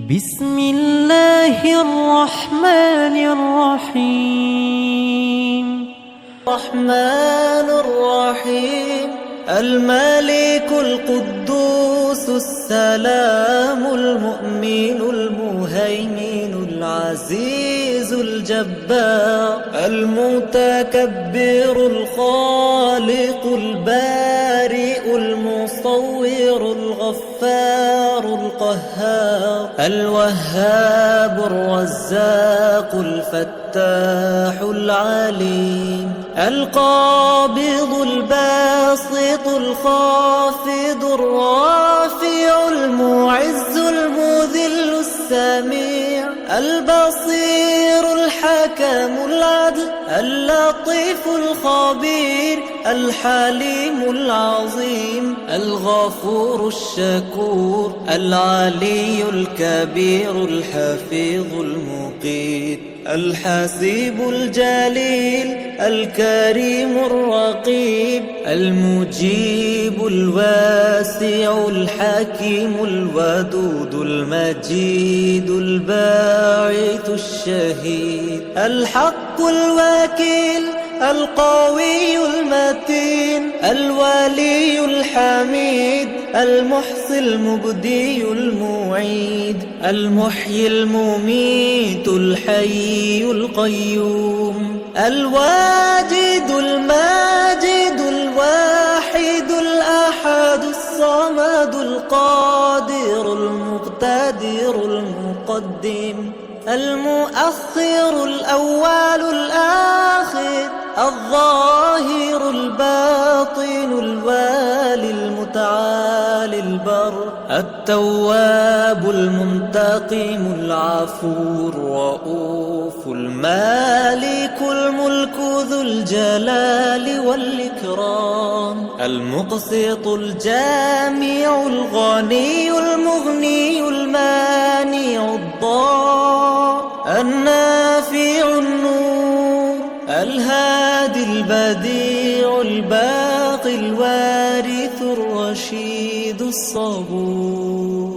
بسم الله الرحمن الرحيم. الرحمن الرحيم. الملك القدوس السلام المؤمن المهيمن العزيز الجبار المتكبر الخالق البارئ المصور الغفار القهار الوهاب الرزاق الفتاح العليم القابض الباسط الخافض الرافع المعز المذل السميع البصير الحكم العدل اللطيف الخبير الحليم العظيم الغفور الشكور العلي الكبير الحفيظ المقيت الحسيب الجليل الكريم الرقيب المجيب الواسع الحكيم الودود المجيد الباعث الشهيد الحق الوكيل القوي المتين الولي الحميد المحصي المبدي المعيد المحيي المميت الحي القيوم الواجد الماجد الواحد الأحد الصمد القادر المقتدر المقدم المؤخر الأول الآخر الظاهر الباطن الوالي المتعالي البر التواب المنتقم العفو الرؤوف المالك الملك ذو الجلال والإكرام المقسط الجامع الغني المغني المانع الضار النافع النور الهادي البديع الباقي الوارث الرشيد الصبور.